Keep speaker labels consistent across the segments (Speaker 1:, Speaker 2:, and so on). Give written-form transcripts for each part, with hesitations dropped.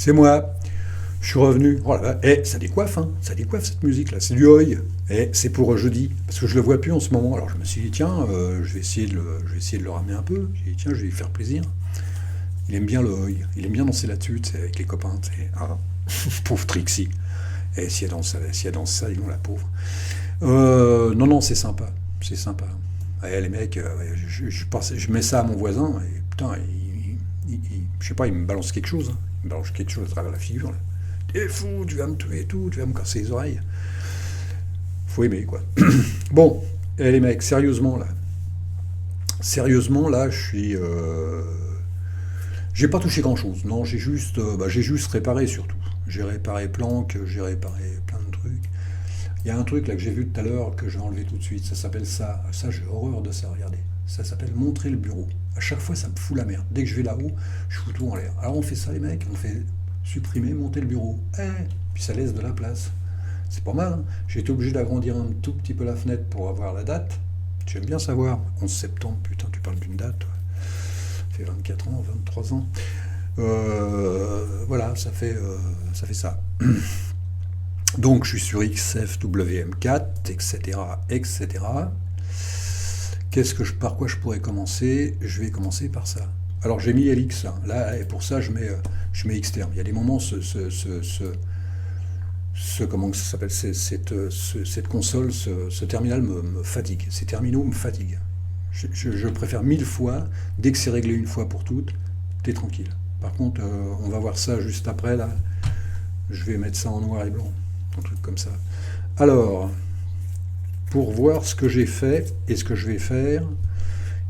Speaker 1: c'est moi. Je suis revenu. Oh là là, ça décoiffe, hein. Ça décoiffe cette musique-là. C'est du Oi. C'est pour jeudi. Parce que je le vois plus en ce moment. Alors je me suis dit, tiens, je vais essayer de le ramener un peu. J'ai dit, tiens, je vais lui faire plaisir. Il aime bien le Oi. Il aime bien danser là-dessus, tu sais, avec les copains. Tu sais. Ah, pauvre Trixie. Et si elle danse ça, dis donc, la pauvre. Non, non, c'est sympa. C'est sympa. Les mecs, je mets ça à mon voisin. Et putain, je sais pas, il me balance quelque chose. Hein. Il me balance quelque chose à travers la figure. Là. T'es fou, tu vas me tuer et tout, tu vas me casser les oreilles. Faut aimer, quoi. Bon, les mecs, sérieusement, là, je suis... J'ai pas touché grand-chose. Non, j'ai juste réparé, surtout. J'ai réparé planque, j'ai réparé plein de trucs. Il y a un truc, là, que j'ai vu tout à l'heure, que j'ai enlevé tout de suite. Ça s'appelle ça. Ça, j'ai horreur de ça, regardez. Ça s'appelle montrer le bureau. À chaque fois, ça me fout la merde. Dès que je vais là-haut, je fous tout en l'air. Alors, on fait ça, les mecs. On fait supprimer, monter le bureau. Puis ça laisse de la place. C'est pas mal. Hein. J'ai été obligé d'agrandir un tout petit peu la fenêtre pour avoir la date. J'aime bien savoir. 11 septembre, putain, tu parles d'une date. Toi. Ça fait 24 ans, 23 ans. Voilà, ça fait ça. Donc, je suis sur XFWM4, etc., etc. Par quoi je pourrais commencer? Je vais commencer par ça. Alors, j'ai mis LX. Hein. Là, et pour ça, je mets externe. Il y a des moments, comment ça s'appelle, cette console, ce terminal me fatigue. Ces terminaux me fatiguent. Je préfère 1000 fois, dès que c'est réglé une fois pour toutes, t'es tranquille. Par contre, on va voir ça juste après, là. Je vais mettre ça en noir et blanc, un truc comme ça. Alors, pour voir ce que j'ai fait et ce que je vais faire,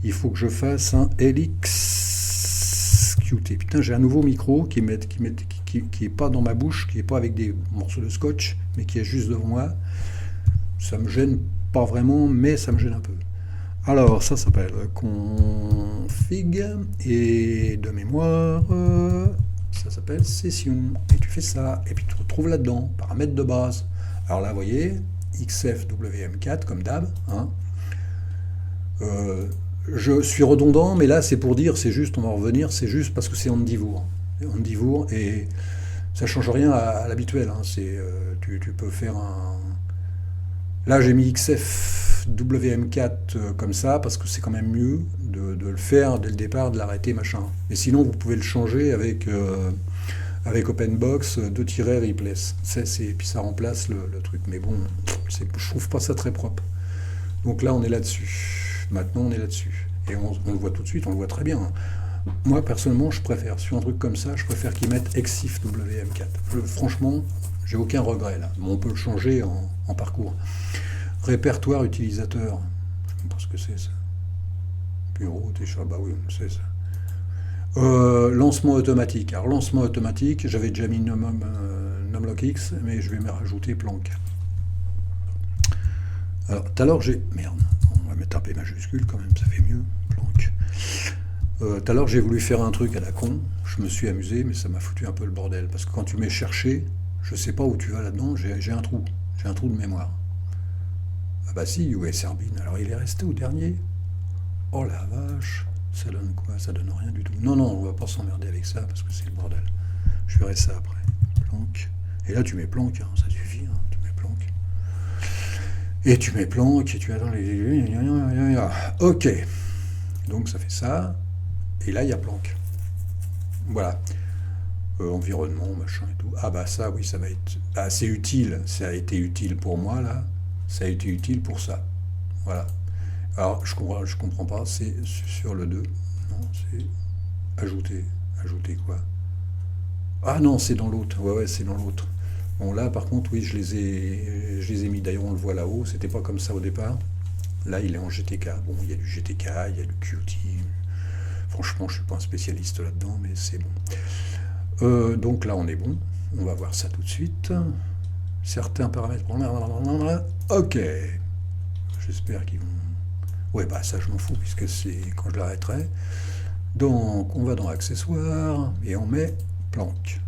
Speaker 1: il faut que je fasse un LXQT. Putain, j'ai un nouveau micro qui est pas dans ma bouche, qui est pas avec des morceaux de scotch, mais qui est juste devant moi. Ça me gêne pas vraiment, mais ça me gêne un peu. Alors, ça s'appelle config, et de mémoire, ça s'appelle session. Et tu fais ça, et puis tu te retrouves là-dedans, paramètres de base. Alors là, vous voyez, XFWM4, comme d'hab. Hein. Je suis redondant, mais là, c'est pour dire, c'est juste, on va en revenir, c'est juste parce que c'est Andivour. Andivour, et ça change rien à l'habituel. Hein. Tu peux faire un... Là, j'ai mis XFWM4 comme ça, parce que c'est quand même mieux de le faire dès le départ, de l'arrêter, machin. Mais sinon, vous pouvez le changer avec OpenBox 2-replace. Puis ça remplace le truc. Mais bon, je trouve pas ça très propre. Donc là, on est là-dessus. Maintenant, on est là-dessus. Et on le voit tout de suite, on le voit très bien. Moi, personnellement, je préfère, sur un truc comme ça, je préfère qu'ils mettent XFWM4. Franchement, j'ai aucun regret là. Bon, on peut le changer en parcours. Répertoire utilisateur. Je ne sais pas ce que c'est ça. Bureau, bah oui, c'est ça. Lancement automatique. Alors, lancement automatique, j'avais déjà mis NumLockX, mais je vais me rajouter Planck. Alors, tout à l'heure, Merde, on va mettre un P majuscule quand même, ça fait mieux. Planck. Tout à l'heure, j'ai voulu faire un truc à la con. Je me suis amusé, mais ça m'a foutu un peu le bordel. Parce que quand tu mets chercher, je sais pas où tu vas là-dedans, j'ai un trou. J'ai un trou de mémoire. Ah bah si, US Arbin. Alors il est resté au dernier. Oh la vache. Ça donne quoi? Ça donne rien du tout. Non, non, on va pas s'emmerder avec ça, parce que c'est le bordel. Je ferai ça après. Planck. Et là, tu mets Planck, hein, ça suffit. Hein, tu mets Planck. Et tu mets Planck, et tu attends les... Ok. Donc ça fait ça. Et là, il y a Planck. Voilà. Environnement, machin et tout. Ah bah ça, oui, ça va être... Ah, c'est utile. Ça a été utile pour moi, là. Ça a été utile pour ça. Voilà. Alors, je comprends pas. C'est sur le 2. Non, c'est... Ajouter. Ajouter quoi? Ah non, c'est dans l'autre. Ouais, c'est dans l'autre. Bon, là, par contre, oui, je les ai mis. D'ailleurs, on le voit là-haut. C'était pas comme ça au départ. Là, il est en GTK. Bon, il y a du GTK, il y a du Qt. Franchement, je suis pas un spécialiste là-dedans, mais c'est bon. Donc là, on est bon. On va voir ça tout de suite. Certains paramètres. Ok. J'espère qu'ils vont... Ouais, bah ça, je m'en fous, puisque c'est quand je l'arrêterai. Donc, on va dans Accessoires, et on met Planck.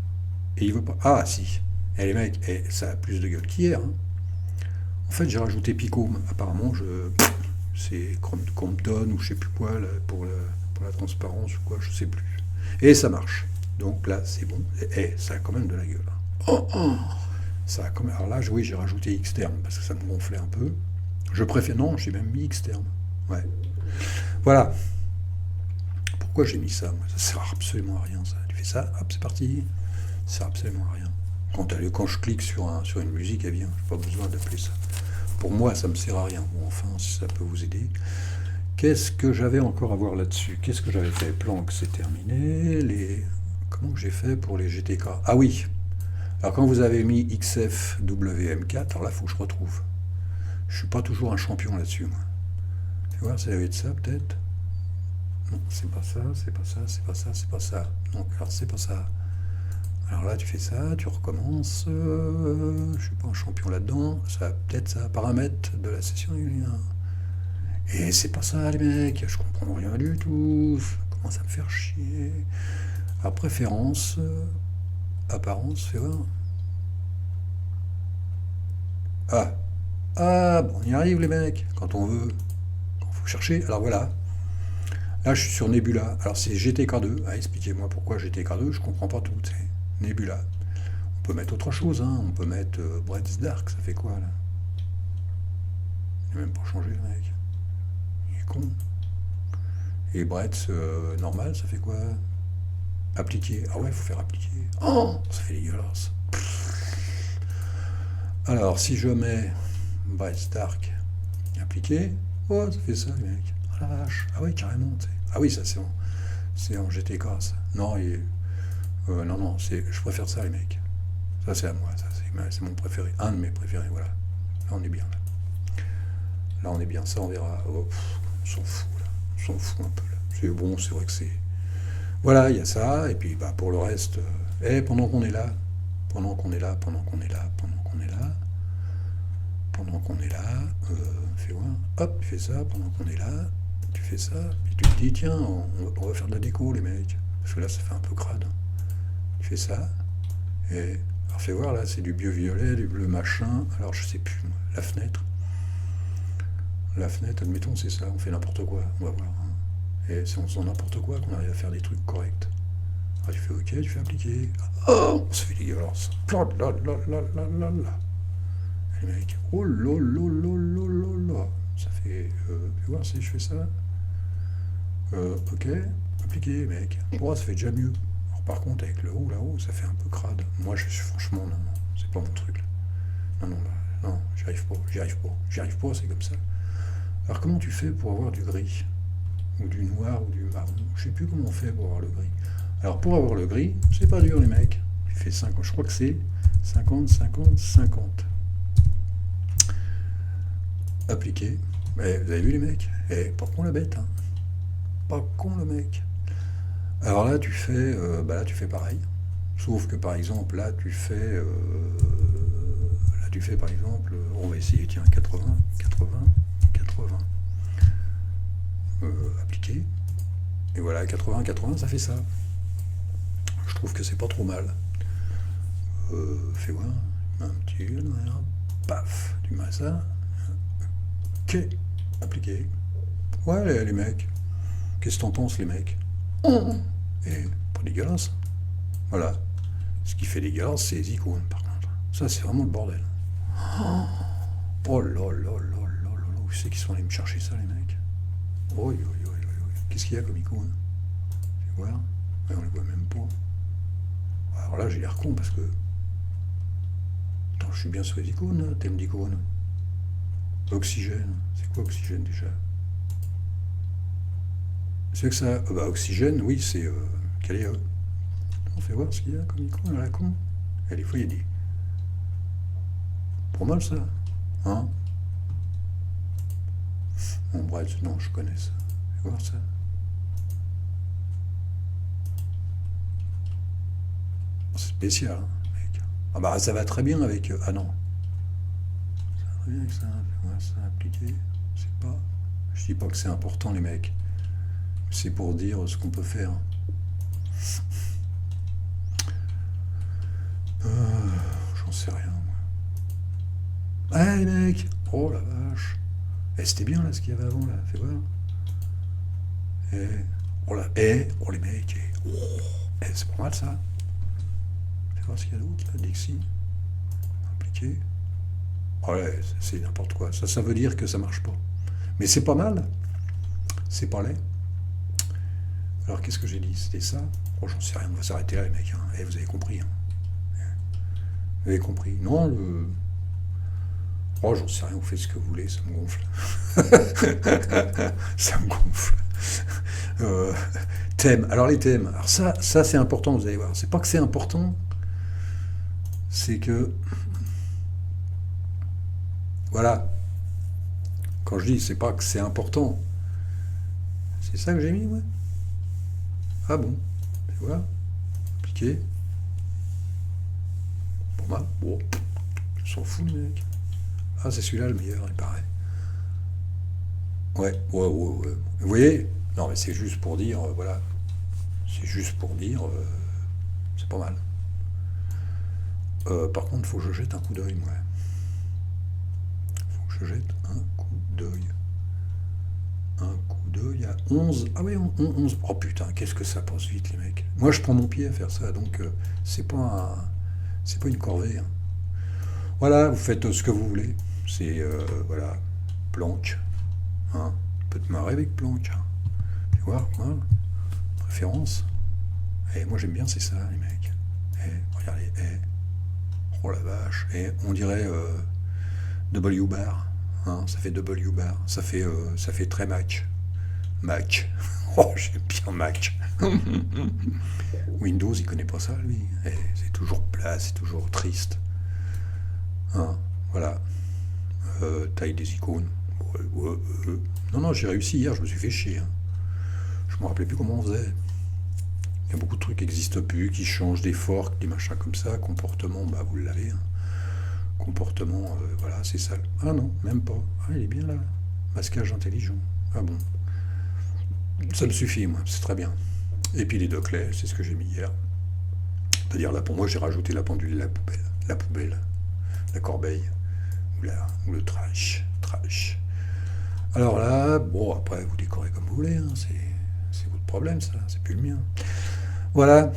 Speaker 1: Et il veut pas... Ah, si. Et les mecs, ça a plus de gueule qu'hier. Hein. En fait, j'ai rajouté Picome. Apparemment, c'est Compton, ou je sais plus quoi, là, pour la transparence, ou quoi, je sais plus. Et ça marche. Donc là, c'est bon. Et ça a quand même de la gueule. Oh, oh. Ça a quand même... Alors là, oui, j'ai rajouté Xterm parce que ça me gonflait un peu. Je préfère... Non, j'ai même mis Xterm. Ouais. Voilà. Pourquoi j'ai mis ça? Ça sert absolument à rien, ça. Tu fais ça, hop, c'est parti. Ça sert absolument à rien. Quand je clique sur une musique, elle vient. J'ai pas besoin d'appeler ça. Pour moi, ça me sert à rien. Bon, enfin, si ça peut vous aider. Qu'est-ce que j'avais encore à voir là-dessus? Qu'est-ce que j'avais fait? Planck, c'est terminé. Comment que j'ai fait pour les GTK? Ah oui. Alors quand vous avez mis XFWM4, alors là, il faut que je retrouve. Je suis pas toujours un champion là-dessus, moi. Tu vois, ça doit être ça, peut-être? Non, c'est pas ça, c'est pas ça, c'est pas ça, c'est pas ça. Donc, alors c'est pas ça. Alors là, tu fais ça, tu recommences. Je suis pas un champion là-dedans. Ça, peut-être ça, paramètres de la session du lien. Et c'est pas ça, les mecs. Je comprends rien du tout. Ça commence à me faire chier. Alors, préférence, apparence, fais voir. Ah, ah, bon, on y arrive, les mecs. Quand on veut, quand faut chercher. Alors voilà. Là, je suis sur Nebula. Alors c'est GTK2. Ah, expliquez-moi pourquoi GTK2. Je comprends pas tout. C'est Nebula. On peut mettre autre chose, hein. On peut mettre Brett's Dark. Ça fait quoi là? Il n'a même pas changé, le mec. Il est con. Et Brett's normal, ça fait quoi? Appliquer. Ah ouais, il faut faire appliquer. Oh, ça fait dégueulasse. Alors, si je mets Brett's Dark appliqué, oh, ça fait ça, les mecs. Ah la vache. Ah oui, carrément. T'sais. Ah oui, ça c'est en GTK, ça. Non, non, non, je préfère ça, les mecs. Ça, c'est à moi. Ça, c'est mon préféré. Un de mes préférés, voilà. Là, on est bien. Là, on est bien. Ça, on verra. Oh, on s'en fout, là. On s'en fout un peu, là. C'est bon, c'est vrai que c'est... Voilà, il y a ça. Et puis, bah, pour le reste... pendant qu'on est là, pendant qu'on est là, pendant qu'on est là, pendant qu'on est là, pendant qu'on est là, fais voir. Hop, tu fais ça. Pendant qu'on est là, tu fais ça. Puis tu te dis, tiens, on va faire de la déco, les mecs. Parce que là, ça fait un peu crade. Tu fais ça. Et... Alors fais voir, là, c'est du violet, du bleu machin. Alors je sais plus, moi. La fenêtre. La fenêtre, admettons, c'est ça. On fait n'importe quoi, on va voir. Hein. Et c'est en faisant n'importe quoi qu'on arrive à faire des trucs corrects. Alors tu fais OK, tu fais appliquer. Oh, ça fait dégueulasse. Là, là, là, là, là, là, là. Et les mecs, oh là là là là là là. Ça fait... tu vois, si je fais ça. OK, appliquer, mec. Oh, ça fait déjà mieux. Par contre, avec le haut, là-haut, ça fait un peu crade. Moi, franchement, non, non, c'est pas mon truc, là. Non, non, là, non, j'y arrive pas, c'est comme ça. Alors, comment tu fais pour avoir du gris? Ou du noir, ou du marron? Je sais plus comment on fait pour avoir le gris. Alors, pour avoir le gris, c'est pas dur, les mecs. Tu fais 50, je crois que c'est 50, 50, 50. Appliquer. Mais vous avez vu, les mecs? Pas con la bête, hein. Pas con, le mec. Alors là, tu fais pareil. Sauf que par exemple, là, tu fais par exemple, on va essayer, tiens, 80, 80, 80. Appliquer. Et voilà, 80, 80, ça fait ça. Je trouve que c'est pas trop mal. Fais voir, un petit, paf, tu mets ça. Ok, appliquer. Ouais, les mecs. Qu'est-ce que t'en penses, les mecs? Et pas dégueulasse. Voilà. Ce qui fait dégueulasse, c'est les icônes, par contre. Ça, c'est vraiment le bordel. Oh là là là là là là. Où c'est qu'ils sont allés me chercher ça, les mecs? Oh, qu'est-ce qu'il y a comme icône? Tu vois? Ouais, on les voit même pas. Alors là, j'ai l'air con parce que... Attends, je suis bien sur les icônes, là. Thème d'icône. Oxygène. C'est quoi oxygène, déjà? C'est que ça... oxygène, oui, c'est... Caléa. On fait voir ce qu'il y a comme icône à la con. Et des fois, il y a des... Pour mal, ça. Hein? Bon, bref, non, je connais ça. Fais voir ça. C'est spécial, hein, mec. Ah bah, ça va très bien avec... ah non. Ça va très bien avec ça. Fais voir ça, appliquer. C'est pas... Je dis pas que c'est important, les mecs. C'est pour dire ce qu'on peut faire. J'en sais rien, moi. Ah, les mecs! Oh la vache! C'était bien, là, ce qu'il y avait avant, là. Fais voir. Oh là, oh les mecs, c'est pas mal ça. Fais voir ce qu'il y a d'autre là, Dixie. Appliqué. Oh ouais, c'est n'importe quoi. Ça veut dire que ça marche pas. Mais c'est pas mal. C'est pas laid. Alors qu'est-ce que j'ai dit? C'était ça? Oh, j'en sais rien, on va s'arrêter là les mecs. Hein. Vous avez compris. Hein. Vous avez compris. Non, oh, j'en sais rien, vous faites ce que vous voulez, ça me gonfle. Ça me gonfle. Euh, Thèmes. Alors les thèmes. Alors ça c'est important, vous allez voir. C'est pas que c'est important, c'est que voilà. Quand je dis c'est pas que c'est important, c'est ça que j'ai mis, ouais. Ah bon. Et voilà. Appliqué. Pour moi. Bon. Ils s'en foutent les mecs. Ah c'est celui-là le meilleur, il paraît. Ouais. Vous voyez? Non mais c'est juste pour dire, voilà. C'est juste pour dire, c'est pas mal. Par contre, il faut que je jette un coup d'œil, moi. Faut que je jette un coup d'œil. Un coup d'œil à 11. Ah oui, 11. Oh putain, qu'est-ce que ça passe vite, les mecs. Moi, je prends mon pied à faire ça, donc c'est pas une corvée. Hein. Voilà, vous faites ce que vous voulez. C'est, voilà, Planck. Hein. Tu peux te marrer avec Planck. Hein. Tu vois, moi, préférence. Et moi, j'aime bien, c'est ça, les mecs. Regardez, oh la vache. Et on dirait W bar. Hein, ça fait W bar. Ça fait très match. Match. Oh, j'aime bien match. Windows, il connaît pas ça, lui. C'est toujours plat, c'est toujours triste. Hein, voilà. Taille des icônes. Non, j'ai réussi hier, je me suis fait chier. Hein. Je me rappelais plus comment on faisait. Il y a beaucoup de trucs qui n'existent plus, qui changent, des forks, des machins comme ça. Comportement, bah vous l'avez. Hein. Comportement, voilà, c'est ça. Ah non, même pas. Ah, il est bien là. Masquage intelligent. Ah bon. Ça me suffit, moi, c'est très bien. Et puis les deux clés, c'est ce que j'ai mis hier. C'est-à-dire là, pour moi, j'ai rajouté la pendule et la poubelle, la corbeille, ou le trash. Alors là, bon, après, vous décorez comme vous voulez, hein, c'est votre problème, ça, c'est plus le mien. Voilà.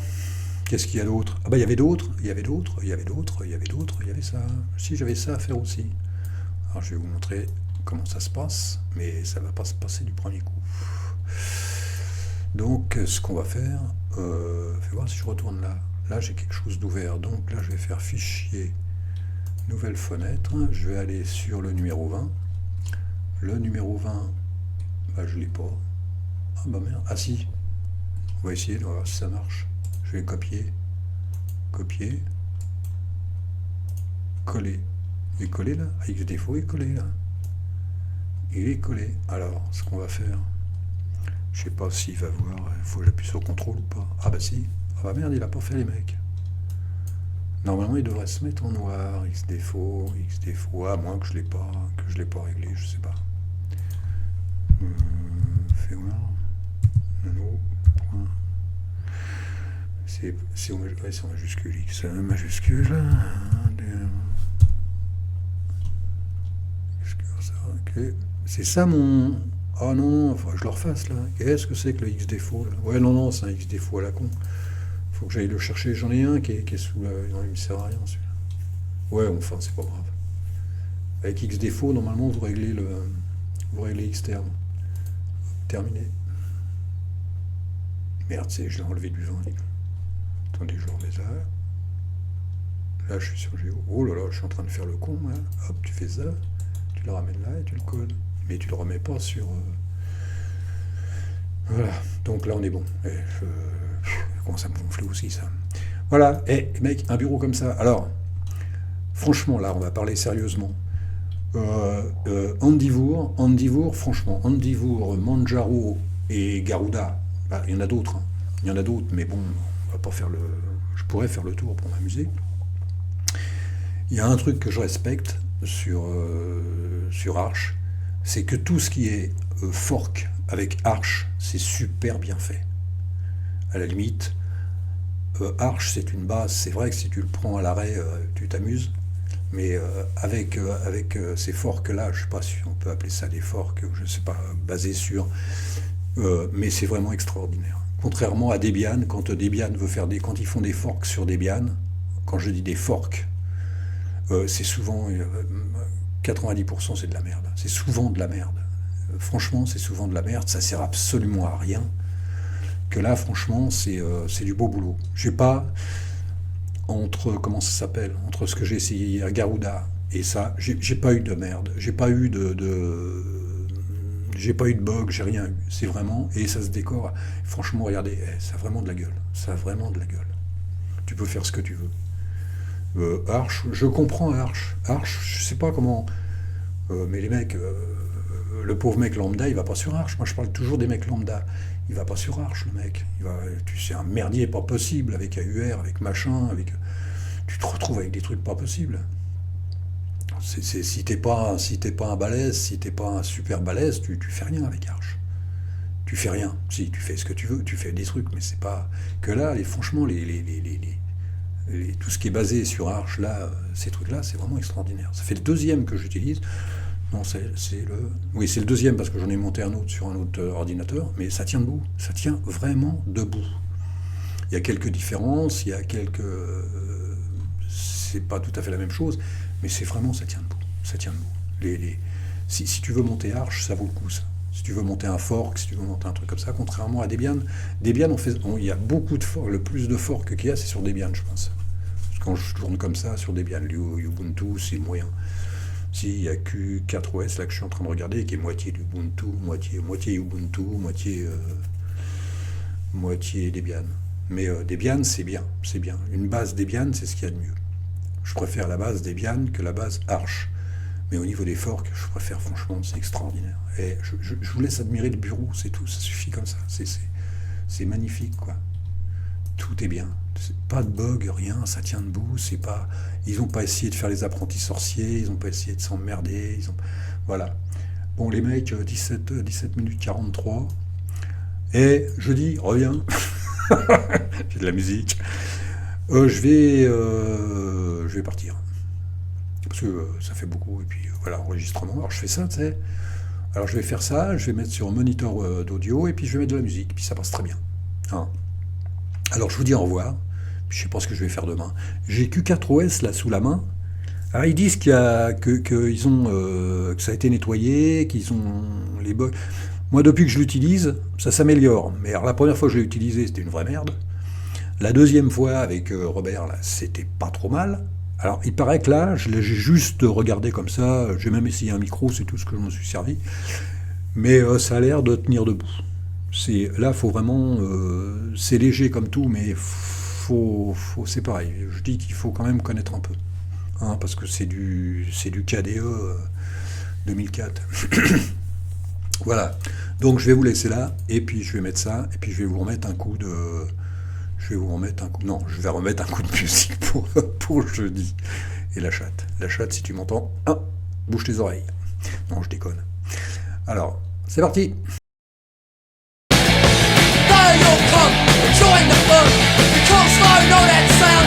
Speaker 1: Qu'est-ce qu'il y a d'autre? Ah bah il y avait d'autres, il y avait ça. Si j'avais ça à faire aussi. Alors je vais vous montrer comment ça se passe, mais ça va pas se passer du premier coup. Donc ce qu'on va faire, fais voir si je retourne là. Là j'ai quelque chose d'ouvert, donc là je vais faire fichier, nouvelle fenêtre, je vais aller sur le numéro 20. Le numéro 20, bah je l'ai pas. Ah bah merde, ah si. On va essayer, on va voir si ça marche. Je vais copier, coller. Il est collé là? Avec des défauts, il est collé là. Il est collé. Alors, ce qu'on va faire, je sais pas s'il va voir, il faut que j'appuie sur contrôle ou pas. Ah bah si. Ah bah merde, il a pas fait les mecs. Normalement, il devrait se mettre en noir, X défaut, à moins que je l'ai pas réglé, je sais pas. Fais voir. Nano. Point. C'est en majuscule, X majuscule. Okay. C'est ça mon... Oh non, faut que je le refasse là. Qu'est-ce que c'est que le X défaut là? Ouais, non, c'est un X défaut à la con. Faut que j'aille le chercher. J'en ai un qui est sous la... Non, il me sert à rien celui-là. Ouais, enfin, c'est pas grave. Avec X défaut, normalement, vous réglez X terme. Terminé. Merde, je l'ai enlevé du vent. Attendez, je le remets là. Là, je suis sur Géo. Oh là là, je suis en train de faire le con. Là. Hop, tu fais ça. Tu le ramènes là et tu le colles. Mais tu le remets pas sur... Voilà. Donc là, on est bon. Comment ça me gonfle aussi, ça. Voilà. Mec, un bureau comme ça. Alors, franchement, là, on va parler sérieusement. Endivour, franchement, Endivour, Manjaro et Garuda, bah, il y en a d'autres. Hein. Il y en a d'autres, mais bon, on va pas faire je pourrais faire le tour pour m'amuser. Il y a un truc que je respecte sur Arch, c'est que tout ce qui est fork avec Arch, c'est super bien fait. À la limite, Arch, c'est une base. C'est vrai que si tu le prends à l'arrêt, tu t'amuses. Mais avec ces forks-là, je ne sais pas si on peut appeler ça des forks, je ne sais pas, basés sur Mais c'est vraiment extraordinaire. Contrairement à Debian, quand Debian veut faire quand ils font des forks sur Debian, quand je dis des forks, c'est souvent 90% c'est de la merde. C'est souvent de la merde. Franchement, c'est souvent de la merde. Ça sert absolument à rien. Que là, franchement, c'est du beau boulot. J'ai pas entre comment ça s'appelle, entre ce que j'ai essayé à Garuda et ça, j'ai pas eu de merde. J'ai pas eu de bug, j'ai rien eu. C'est vraiment, et ça se décore. Franchement, regardez, ça a vraiment de la gueule. Ça a vraiment de la gueule. Tu peux faire ce que tu veux. Arch, je comprends Arch. Arch, je sais pas comment. Mais les mecs, le pauvre mec lambda, il va pas sur Arch. Moi, je parle toujours des mecs lambda. Il va pas sur Arch, le mec. C'est un merdier pas possible avec AUR, avec machin, avec. Tu te retrouves avec des trucs pas possibles. Si t'es pas un balèze, si t'es pas un super balèze, tu fais rien avec Arch. Tu fais rien. Si, tu fais ce que tu veux, tu fais des trucs, mais c'est pas que là. Franchement, tout ce qui est basé sur Arch, là, ces trucs-là, c'est vraiment extraordinaire. Ça fait le deuxième que j'utilise. Non, oui, c'est le deuxième parce que j'en ai monté un autre sur un autre ordinateur, mais ça tient debout. Ça tient vraiment debout. Il y a quelques différences, c'est pas tout à fait la même chose, mais c'est vraiment, ça tient debout. Ça tient debout. Si tu veux monter Arch, ça vaut le coup, ça. Si tu veux monter un fork, si tu veux monter un truc comme ça, contrairement à Debian, Debian, il y a beaucoup de forks. Le plus de forks qu'il y a, c'est sur Debian, je pense. Parce que quand je tourne comme ça sur Debian, Ubuntu, c'est moyen. Si, il n'y a que 4OS là que je suis en train de regarder, qui est moitié Ubuntu, moitié Ubuntu, moitié Debian. Mais Debian, c'est bien. Une base Debian, c'est ce qu'il y a de mieux. Je préfère la base Debian que la base Arch. Mais au niveau des forks, je préfère, franchement, c'est extraordinaire. Et je vous laisse admirer le bureau, c'est tout, ça suffit comme ça. C'est magnifique, quoi. Tout est bien. Pas de bug, rien, ça tient debout, ils n'ont pas essayé de faire les apprentis sorciers, ils n'ont pas essayé de s'emmerder, voilà. Bon, les mecs, 17 minutes 43, et je dis, reviens, j'ai de la musique, je vais partir, parce que ça fait beaucoup, et puis voilà, enregistrement, alors je fais ça, tu sais, alors je vais faire ça, je vais mettre sur un moniteur d'audio, et puis je vais mettre de la musique, puis ça passe très bien, hein. Alors je vous dis au revoir. Je ne sais pas ce que je vais faire demain. J'ai Q4OS là sous la main. Alors ils disent que ça a été nettoyé, qu'ils ont les bugs. Moi depuis que je l'utilise, ça s'améliore. Mais alors la première fois que je l'ai utilisé, c'était une vraie merde. La deuxième fois avec Robert, là, c'était pas trop mal. Alors il paraît que là, j'ai juste regardé comme ça, j'ai même essayé un micro, c'est tout ce que je m'en suis servi. Mais ça a l'air de tenir debout. Là, faut vraiment. C'est léger comme tout, mais c'est pareil. Je dis qu'il faut quand même connaître un peu, hein, parce que c'est du KDE 2004. Voilà. Donc je vais vous laisser là, et puis je vais mettre ça, et puis je vais vous remettre un coup de. Non, je vais remettre un coup de musique pour jeudi. Et la chatte, si tu m'entends, bouge tes oreilles. Non, je déconne. Alors, c'est parti.
Speaker 2: Join the fun, because I know that sound.